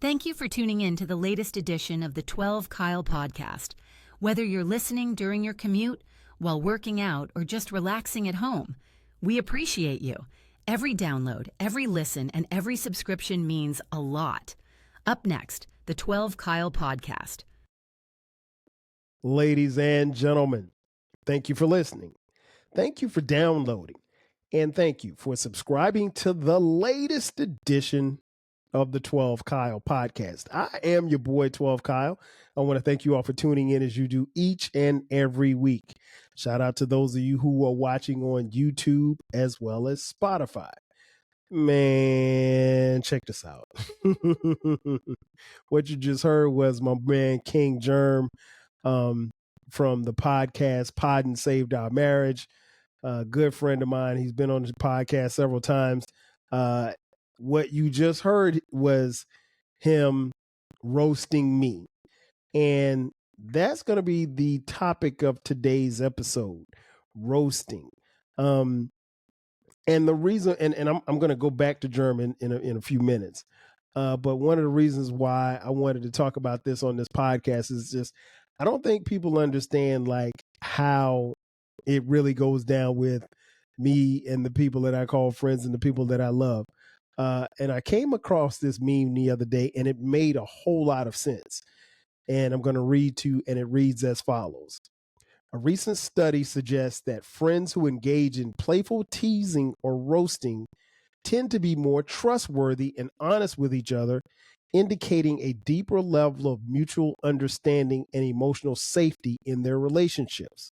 Thank you for tuning in to the latest edition of the 12 Kyle podcast. Whether you're listening during your commute, while working out, or just relaxing at home, we appreciate you. Every download, every listen, and every subscription means a lot. Up next, the 12 Kyle podcast. Ladies and gentlemen, thank you for listening. Thank you for downloading. And thank you for subscribing to the latest edition of the 12 Kyle podcast. I am your boy 12 Kyle. I want to thank you all for tuning in as you do each and every week. Shout out to those of you who are watching on YouTube as well as Spotify. Man, check this out. What you just heard was my man King Germ from the podcast Pod Saved Our Marriage. A good friend of mine. He's been on the podcast several times. What you just heard was him roasting me. And that's going to be the topic of today's episode, roasting. And the reason, and I'm going to go back to German in a few minutes. But one of the reasons why I wanted to talk about this on this podcast is just, I don't think people understand like how it really goes down with me and the people that I call friends and the people that I love. And I came across this meme the other day and it made a whole lot of sense. And I'm going to read to, and it reads as follows. A recent study suggests that friends who engage in playful teasing or roasting tend to be more trustworthy and honest with each other, indicating a deeper level of mutual understanding and emotional safety in their relationships.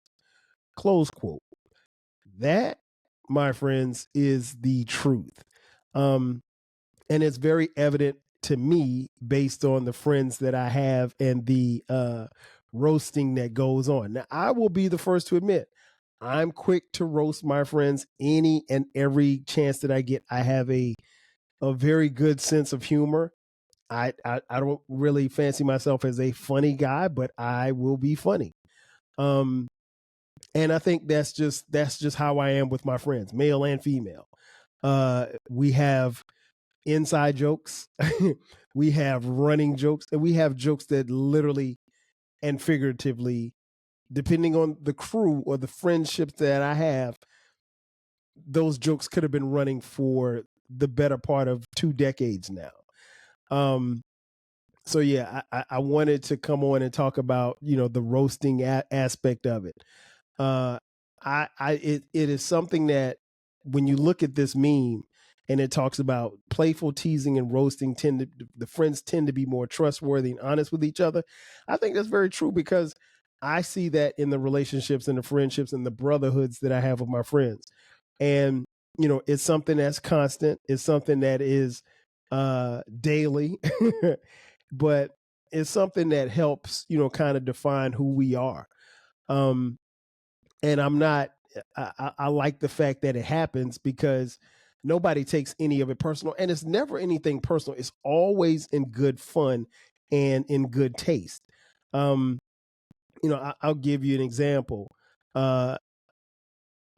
Close quote. That, my friends, is the truth. And it's very evident to me based on the friends that I have and the roasting that goes on. Now, I will be the first to admit, I'm quick to roast my friends any and every chance that I get. I have a very good sense of humor. I don't really fancy myself as a funny guy, but I will be funny. And I think that's just how I am with my friends, male and female. We have inside jokes, we have running jokes, and we have jokes that literally and figuratively, depending on the crew or the friendships that I have, those jokes could have been running for the better part of 2 decades now. So yeah, I wanted to come on and talk about, the roasting aspect of it. It is something that when you look at this meme and it talks about playful teasing and roasting, the friends tend to be more trustworthy and honest with each other. I think that's very true because I see that in the relationships and the friendships and the brotherhoods that I have with my friends. And, it's something that's constant. It's something that is daily, but it's something that helps, kind of define who we are. And I like the fact that it happens because nobody takes any of it personal, and it's never anything personal. It's always in good fun and in good taste. I'll give you an example.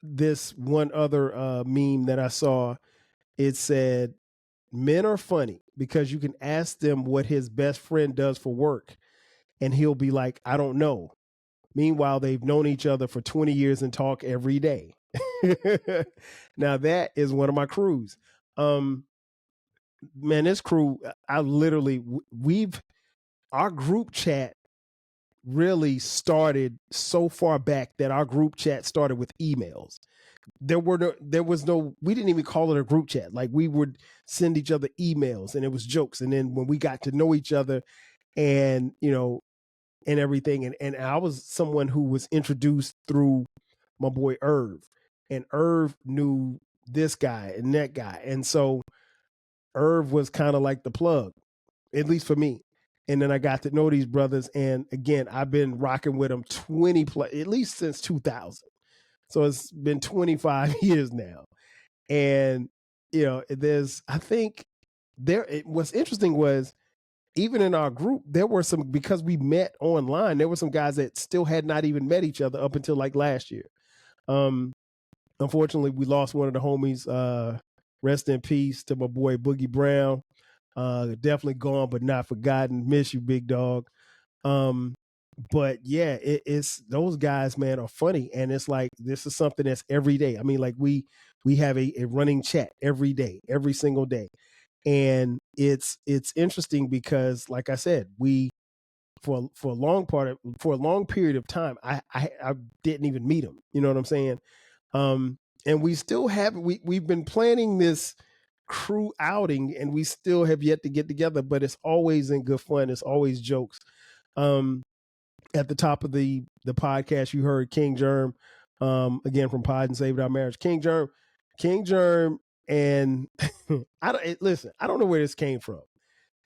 This one other meme that I saw, it said, men are funny because you can ask them what his best friend does for work, and he'll be like, I don't know. Meanwhile, they've known each other for 20 years and talk every day. Now that is one of my crews. Man, this crew, our group chat really started so far back that our group chat started with emails. We didn't even call it a group chat. Like, we would send each other emails and it was jokes. And then when we got to know each other and, and everything. And I was someone who was introduced through my boy Irv, and Irv knew this guy and that guy. And so Irv was kind of like the plug, at least for me. And then I got to know these brothers. And again, I've been rocking with them at least since 2000. So it's been 25 years now. And, what's interesting was, even in our group, there were some, because we met online, there were some guys that still had not even met each other up until like last year. Unfortunately, we lost one of the homies. Rest in peace to my boy Boogie Brown. Definitely gone but not forgotten. Miss you, big dog. But yeah, it's those guys, man, are funny, and it's like this is something that's every day. I mean, like we have a running chat every day, every single day, and it's interesting because, like I said, we for a long period of time, I didn't even meet him. You know what I'm saying? And we still have we've been planning this crew outing, and we still have yet to get together. But it's always in good fun. It's always jokes. At the top of the podcast, you heard King Germ, again from Pod and Saved Our Marriage. King Germ, and listen. I don't know where this came from.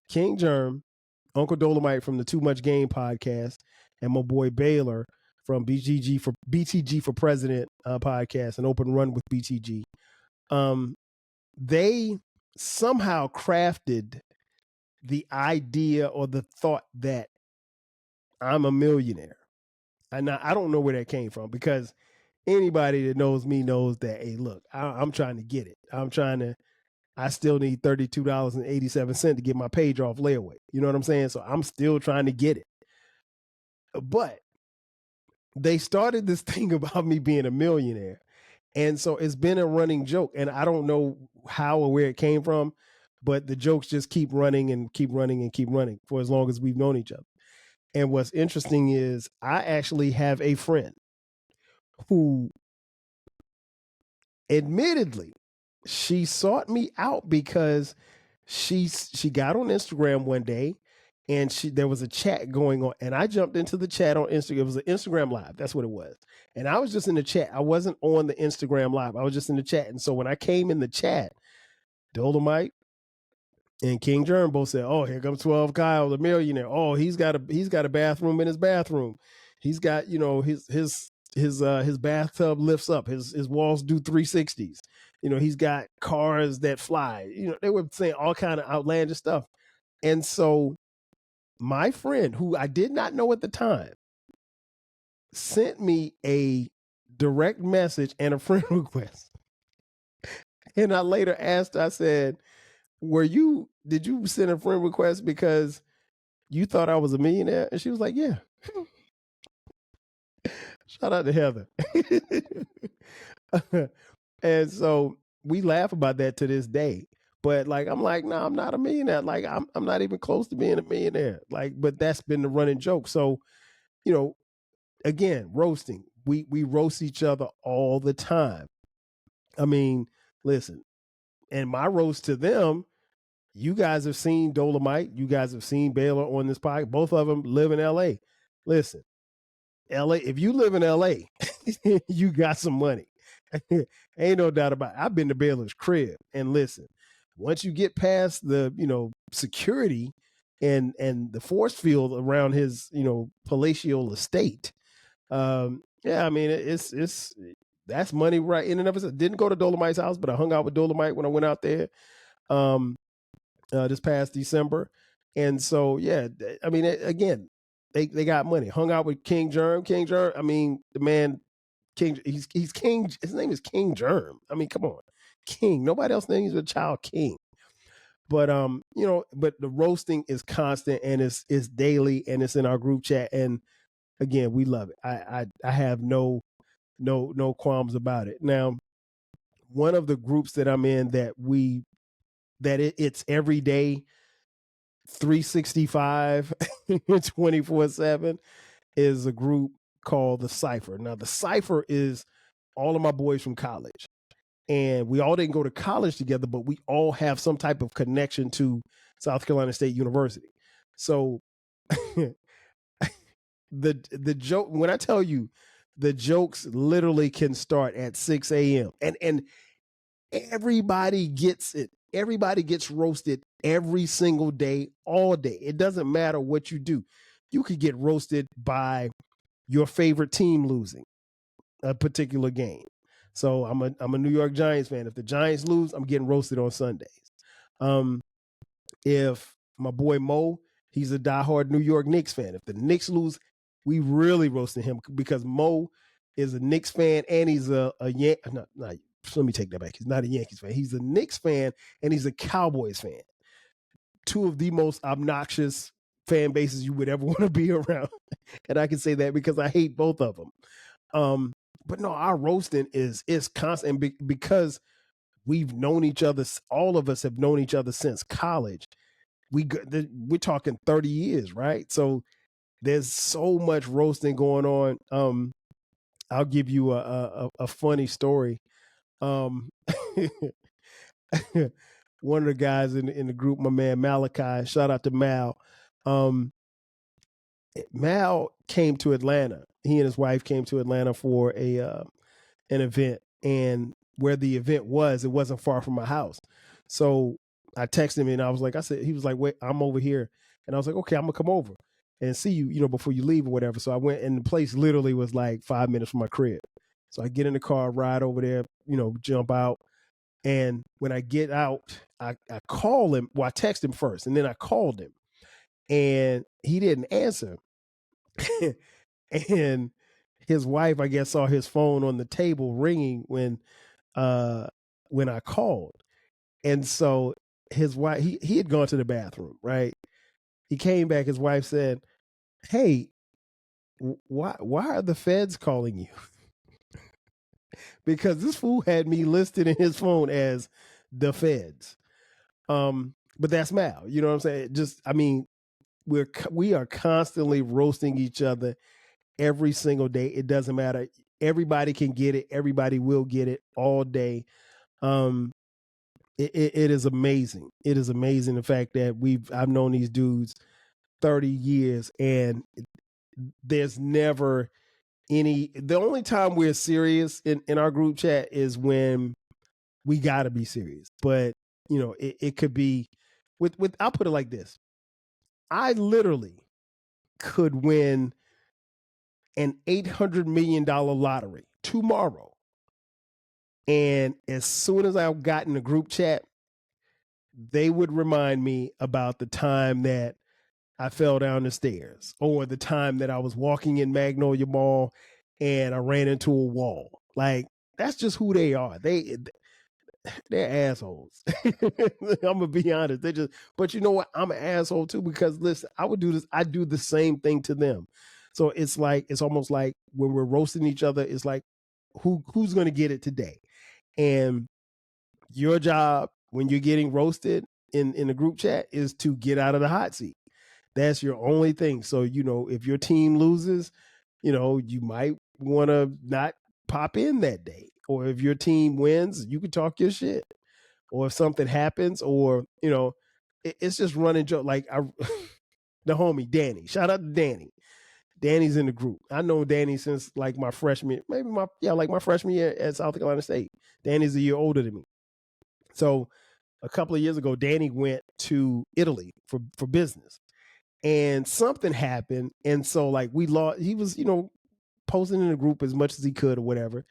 King Germ, Uncle Dolomite from the Too Much Game podcast, and my boy Baylor from BTG for President podcast, an open run with BTG. They somehow crafted the idea or the thought that I'm a millionaire. And I don't know where that came from, because anybody that knows me knows that, hey, look, I'm trying to get it. I still need $32.87 to get my page off layaway. You know what I'm saying? So I'm still trying to get it. But they started this thing about me being a millionaire. And so it's been a running joke. And I don't know how or where it came from, but the jokes just keep running and keep running and keep running for as long as we've known each other. And what's interesting is I actually have a friend who, admittedly, she sought me out because she got on Instagram one day, and there was a chat going on, and I jumped into the chat on Instagram. It was an Instagram live. That's what it was. And I was just in the chat. I wasn't on the Instagram live. I was just in the chat. And so when I came in the chat, Dolomite and King Germ both said, "Oh, here comes 12 Kyle, the millionaire. Oh, he's got a bathroom in his bathroom. He's got, his bathtub lifts up. His walls do 360s. He's got cars that fly." They were saying all kind of outlandish stuff. And so my friend, who I did not know at the time, sent me a direct message and a friend request. And I later asked, I said, did you send a friend request because you thought I was a millionaire? And she was like, yeah. Shout out to Heather. And so we laugh about that to this day. But like, I'm like, no, I'm not a millionaire. Like, I'm not even close to being a millionaire. Like, but that's been the running joke. So, again, roasting. We roast each other all the time. I mean, listen, and my roast to them, you guys have seen Dolomite. You guys have seen Baylor on this podcast. Both of them live in LA. Listen, LA, if you live in LA, you got some money. Ain't no doubt about it. I've been to Baylor's crib, and listen, once you get past the, security and the force field around his, palatial estate, yeah, I mean, it's that's money right in and of itself. Didn't go to Dolomite's house, but I hung out with Dolomite when I went out there this past December. And so, yeah, I mean, again, they got money. Hung out with King Germ. King Germ, I mean, the man, King, he's King. His name is King Germ. I mean, come on, King. Nobody else names a child King. But but the roasting is constant, and it's daily, and it's in our group chat. And again, we love it. I have no qualms about it. Now, one of the groups that I'm in it's every day 365 24/7 is a group called the Cypher. Now, the Cypher is all of my boys from college, and we all didn't go to college together, but we all have some type of connection to South Carolina State University. So the joke, when I tell you, the jokes literally can start at 6 a.m. and everybody gets it. Everybody gets roasted every single day, all day. It doesn't matter what you do. You could get roasted by your favorite team losing a particular game. So I'm a New York Giants fan. If the Giants lose, I'm getting roasted on Sundays. If my boy Mo, he's a diehard New York Knicks fan. If the Knicks lose, we really roasted him because Mo is a Knicks fan and he's a let me take that back. He's not a Yankees fan. He's a Knicks fan and he's a Cowboys fan. two of the most obnoxious fan bases you would ever want to be around. And I can say that because I hate both of them. But no, our roasting is constant because we've known each other. All of us have known each other since college. We're talking 30 years, right? So there's so much roasting going on. I'll give you a funny story. One of the guys in the group, my man Malachi, shout out to Mal. Mal came to Atlanta. He and his wife came to Atlanta for an event, and where the event was, it wasn't far from my house. So I texted him and I said, he was like, wait, I'm over here. And I was like, okay, I'm gonna come over and see you, before you leave or whatever. So I went, and the place literally was like 5 minutes from my crib. So I get in the car, ride over there, jump out. And when I get out, I call him. Well, I text him first, and then I called him, and he didn't answer. And his wife, I guess, saw his phone on the table ringing when I called. And so his wife, he had gone to the bathroom, right? He came back. His wife said, "Hey, why are the feds calling you?" Because this fool had me listed in his phone as the feds. But that's Mal. You know what I'm saying? Just, I mean, we are constantly roasting each other every single day. It doesn't matter. Everybody can get it. Everybody will get it all day. It is amazing. It is amazing the fact that I've known these dudes 30 years, and there's never the only time we're serious in our group chat is when we gotta be serious. But it could be with I'll put it like this. I literally could win an $800 million lottery tomorrow. And as soon as I got in the group chat, they would remind me about the time that I fell down the stairs, or the time that I was walking in Magnolia Mall and I ran into a wall. Like, that's just who they are. They're assholes. I'm gonna be honest. But you know what? I'm an asshole too, because listen, I would do this. I do the same thing to them. So it's almost like when we're roasting each other, it's like, who's gonna get it today? And your job when you're getting roasted in the group chat is to get out of the hot seat. That's your only thing. So, if your team loses, you might want to not pop in that day. Or if your team wins, you can talk your shit. Or if something happens, or, it's just running joke. Like the homie, Danny. Shout out to Danny. Danny's in the group. I know Danny since like my freshman, my freshman year at South Carolina State. Danny's a year older than me. So a couple of years ago, Danny went to Italy for business. And something happened. And so like we lost, he was, posting in the group as much as he could or whatever.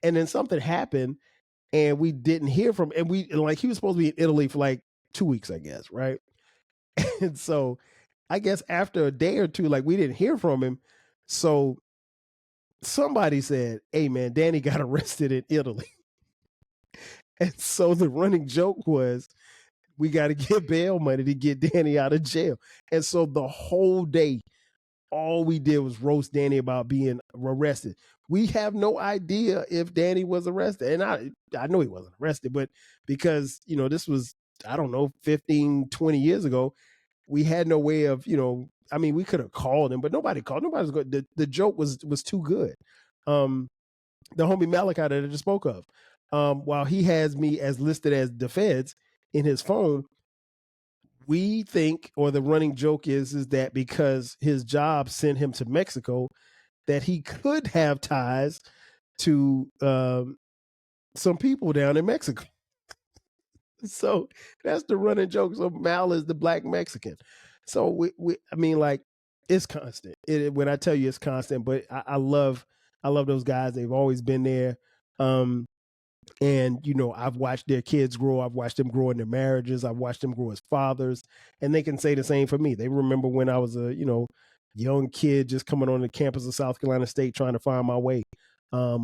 And then something happened and we didn't hear from him. And he was supposed to be in Italy for like 2 weeks, I guess, right? And so I guess after a day or two, like we didn't hear from him. So somebody said, "Hey man, Danny got arrested in Italy." And so the running joke was, we got to get bail money to get Danny out of jail. And so the whole day, all we did was roast Danny about being arrested. We have no idea if Danny was arrested. And I know he wasn't arrested, but because, this was, I don't know, 15, 20 years ago, we had no way of, we could have called him, but nobody called. Nobody's good. The joke was too good. The homie Malachi that I just spoke of, while he has me as listed as the feds in his phone, we think, or the running joke is that because his job sent him to Mexico, that he could have ties to some people down in Mexico. So that's the running joke. So Mal is the black Mexican. So it's constant. When I tell you it's constant, but I love those guys. They've always been there. And, I've watched their kids grow. I've watched them grow in their marriages. I've watched them grow as fathers. And they can say the same for me. They remember when I was a, young kid just coming on the campus of South Carolina State trying to find my way. A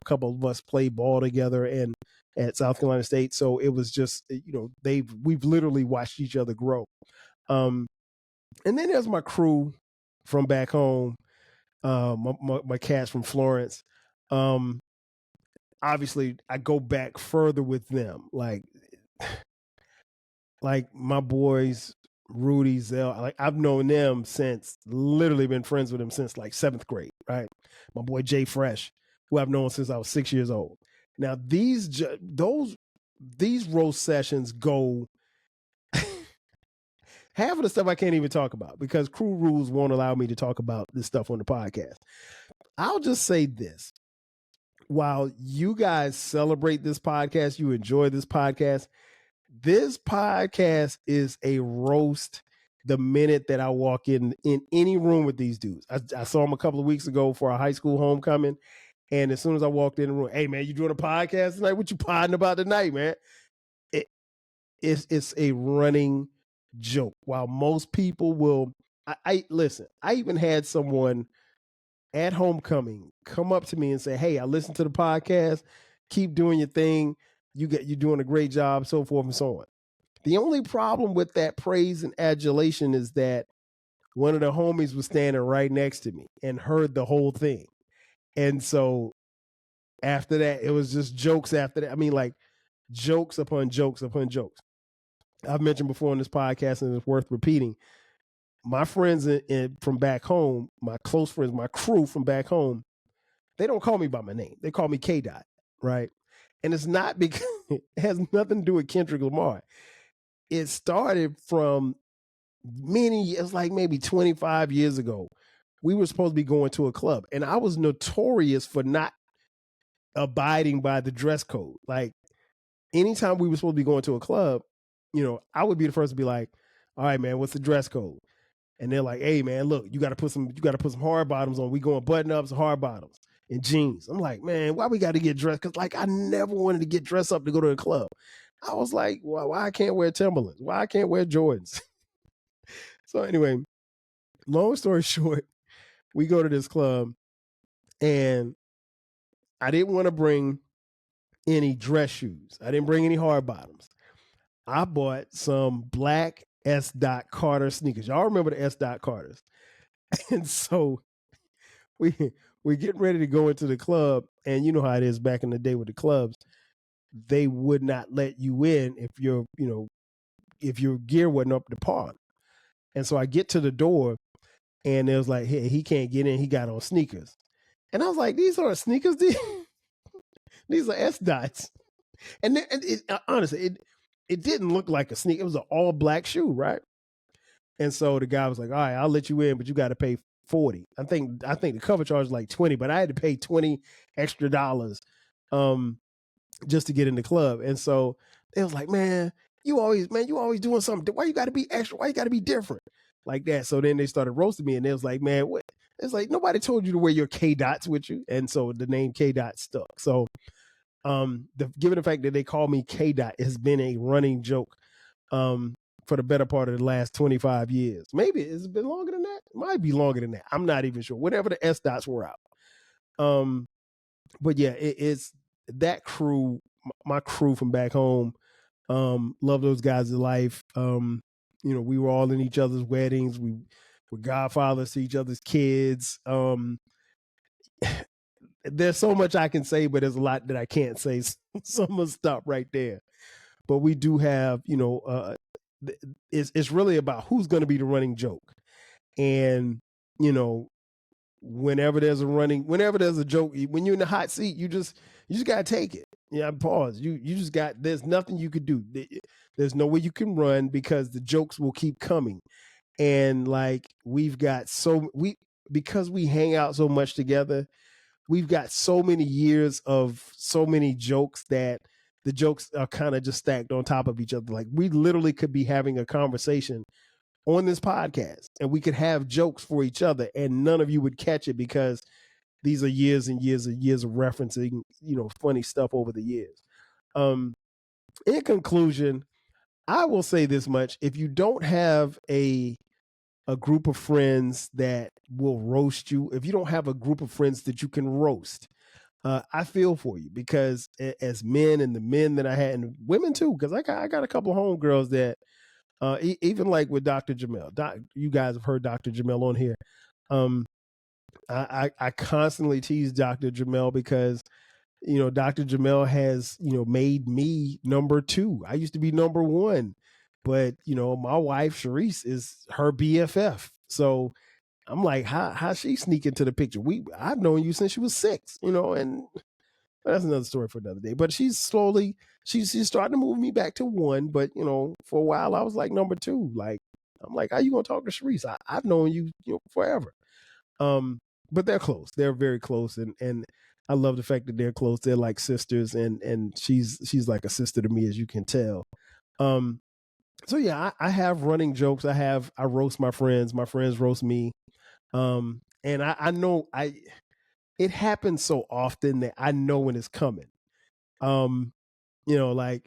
couple of us played ball together and at South Carolina State. So it was just, we've literally watched each other grow. And then there's my crew from back home, my cats from Florence. Obviously, I go back further with them, like my boys, Rudy, Zell. Like I've known them since, literally been friends with them since like 7th grade, right? My boy Jay Fresh, who I've known since I was 6 years old. Now these roast sessions go. Half of the stuff I can't even talk about because crew rules won't allow me to talk about this stuff on the podcast. I'll just say this. While you guys celebrate this podcast, you enjoy this podcast is a roast the minute that I walk in any room with these dudes. I saw them a couple of weeks ago for a high school homecoming. And as soon as I walked in the room, hey, man, you doing a podcast tonight? What you podding about tonight, man? It's a running joke. While most people will, I listen, I even had someone at homecoming come up to me and say, hey, I listened to the podcast. Keep doing your thing. You're doing a great job, so forth and so on. The only problem with that praise and adulation is that one of the homies was standing right next to me and heard the whole thing. And so after that, it was just jokes after that. I mean, like jokes upon jokes upon jokes. I've mentioned before on this podcast, and it's worth repeating. My friends from back home, my close friends, my crew from back home, they don't call me by my name. They call me K Dot, right? And it's not because it has nothing to do with Kendrick Lamar. It started from it's like maybe 25 years ago. We were supposed to be going to a club, and I was notorious for not abiding by the dress code. Like anytime we were supposed to be going to a club, I would be the first to be like, all right, man, what's the dress code? And they're like, hey, man, look, you got to put some hard bottoms on. We going button ups, hard bottoms, and jeans. I'm like, man, why we got to get dressed? Because like I never wanted to get dressed up to go to a club. I was like, well, why I can't wear Timberlands? Why I can't wear Jordans? So anyway, long story short, we go to this club, and I didn't want to bring any dress shoes. I didn't bring any hard bottoms. I bought some black S. Carter sneakers. Y'all remember the S. Carters? And so we're getting ready to go into the club, and you know how it is back in the day with the clubs. They would not let you in if your gear wasn't up to par. And so I get to the door, and it was like, hey, he can't get in. He got on sneakers. And I was like, these aren't sneakers. These are S dots. And honestly, it didn't look like a sneaker. It was an all black shoe, right? And so the guy was like, all right, I'll let you in, but you got to pay 40. I think the cover charge is like 20, but I had to pay 20 extra dollars just to get in the club. And so they was like, man, you always doing something. Why you got to be extra? Why you got to be different like that? So then they started roasting me, and they was like, man, what? It's like, nobody told you to wear your K dots with you. And so the name K dot stuck. So given the fact that they call me K dot has been a running joke for the better part of the last 25 years. Maybe it's been longer than that. It might be longer than that. I'm not even sure. Whatever the S dots were out. But yeah, it's that crew, my crew from back home. Love those guys to life. We were all in each other's weddings. We were godfathers to each other's kids. There's so much I can say, but there's a lot that I can't say. So I'm gonna stop right there. But we do have, it's really about who's going to be the running joke. And, whenever there's a joke, when you're in the hot seat, you just got to take it. Yeah, pause. You just there's nothing you could do. There's no way you can run because the jokes will keep coming. And like, because we hang out so much together, we've got so many years of so many jokes that the jokes are kind of just stacked on top of each other. Like we literally could be having a conversation on this podcast and we could have jokes for each other and none of you would catch it because these are years and years and years of referencing, funny stuff over the years. In conclusion, I will say this much. If you don't have a group of friends that will roast you, if you don't have a group of friends that you can roast, I feel for you because as men and the men that I had and women too, because I got a couple of homegirls that even like with Dr. Jamel, you guys have heard Dr. Jamel on here. I constantly tease Dr. Jamel because Dr. Jamel has made me number 2. I used to be number 1, but my wife Sharice is her BFF. So I'm like, how she sneak into the picture? I've known you since she was 6, and that's another story for another day. But she's starting to move me back to 1. But for a while I was like number 2. Like I'm like, how you gonna talk to Sharice? I've known you, forever. But they're close. They're very close, and I love the fact that they're close. They're like sisters, and she's like a sister to me, as you can tell. So yeah, I have running jokes. I roast my friends. My friends roast me. And I know it happens so often that I know when it's coming. Like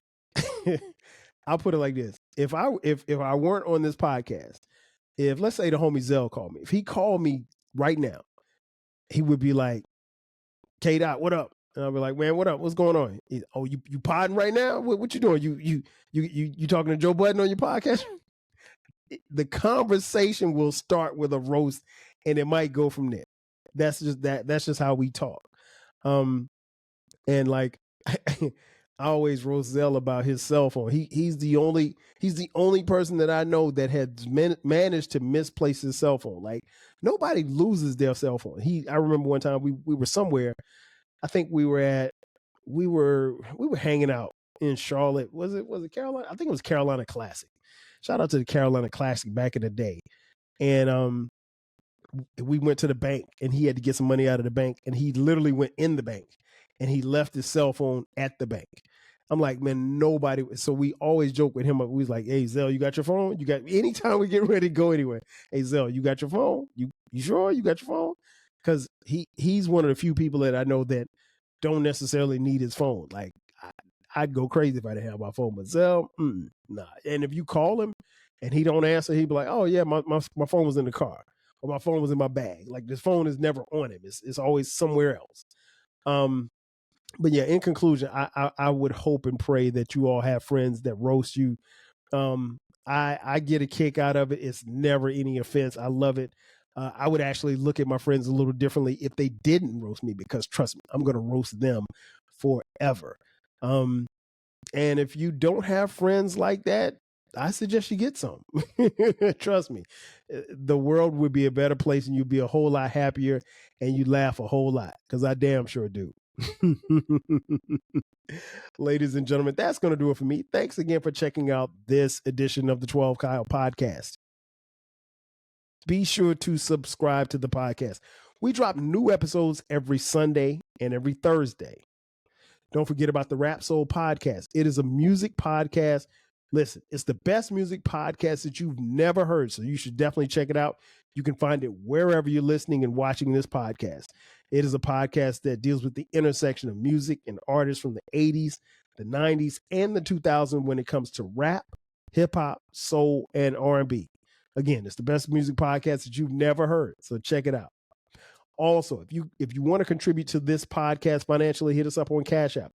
I'll put it like this: if I weren't on this podcast, if let's say the homie Zell called me, if he called me right now, he would be like, "K Dot, what up?" And I'll be like, "Man, what up? What's going on?" Oh, you podding right now? What you doing? You talking to Joe Budden on your podcast? The conversation will start with a roast, and it might go from there. That's just how we talk. And like I always roast Zell about his cell phone. He's the only person that I know that has managed to misplace his cell phone. Like nobody loses their cell phone. I remember one time we were somewhere. I think we were hanging out in Charlotte. Was it Carolina? I think it was Carolina Classic. Shout out to the Carolina Classic back in the day. And we went to the bank, and he had to get some money out of the bank, and he literally went in the bank, and he left his cell phone at the bank. I'm like, man, nobody. So we always joke with him. We was like, hey, Zell, you got your phone? You got, anytime we get ready to go anywhere, hey, Zell, you got your phone? You sure you got your phone? Because he's one of the few people that I know that don't necessarily need his phone. Like I'd go crazy if I didn't have my phone. But Zell, nah. And if you call him and he don't answer, he'd be like, oh yeah, my phone was in the car, or my phone was in my bag. Like this phone is never on him. It's always somewhere else. But yeah, in conclusion, I would hope and pray that you all have friends that roast you. I get a kick out of it. It's never any offense. I love it. I would actually look at my friends a little differently if they didn't roast me, because trust me, I'm going to roast them forever. And if you don't have friends like that, I suggest you get some. Trust me, the world would be a better place, and you'd be a whole lot happier, and you laugh a whole lot, because I damn sure do. Ladies and gentlemen, that's going to do it for me. Thanks again for checking out this edition of the 12 Kyle podcast. Be sure to subscribe to the podcast. We drop new episodes every Sunday and every Thursday. Don't forget about the Rap Soul podcast. It is a music podcast. Listen, it's the best music podcast that you've never heard, so you should definitely check it out. You can find it wherever you're listening and watching this podcast. It is a podcast that deals with the intersection of music and artists from the 80s, the 90s, and the 2000s when it comes to rap, hip-hop, soul, and R&B. Again, it's the best music podcast that you've never heard, so check it out. Also, if you want to contribute to this podcast financially, hit us up on Cash App.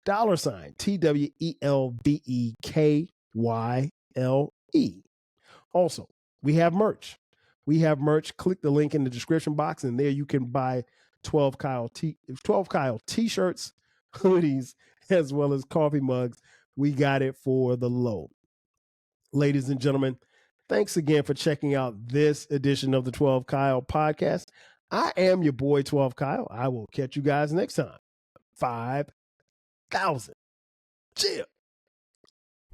$TWELBEKYLE. Also, we have merch. Click the link in the description box, and there you can buy 12 Kyle t-shirts, hoodies, as well as coffee mugs. We got it for the low. Ladies and gentlemen, thanks again for checking out this edition of the 12 Kyle podcast. I am your boy 12 Kyle. I will catch you guys next time. 5,000. Chill.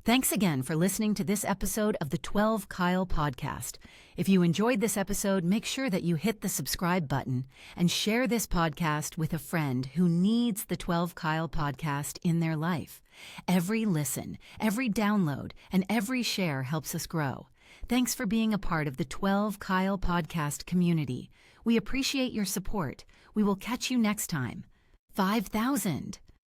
Thanks again for listening to this episode of the 12 Kyle podcast. If you enjoyed this episode, make sure that you hit the subscribe button and share this podcast with a friend who needs the 12 Kyle podcast in their life. Every listen, every download, and every share helps us grow. Thanks for being a part of the 12 Kyle podcast community. We appreciate your support. We will catch you next time. 5,000.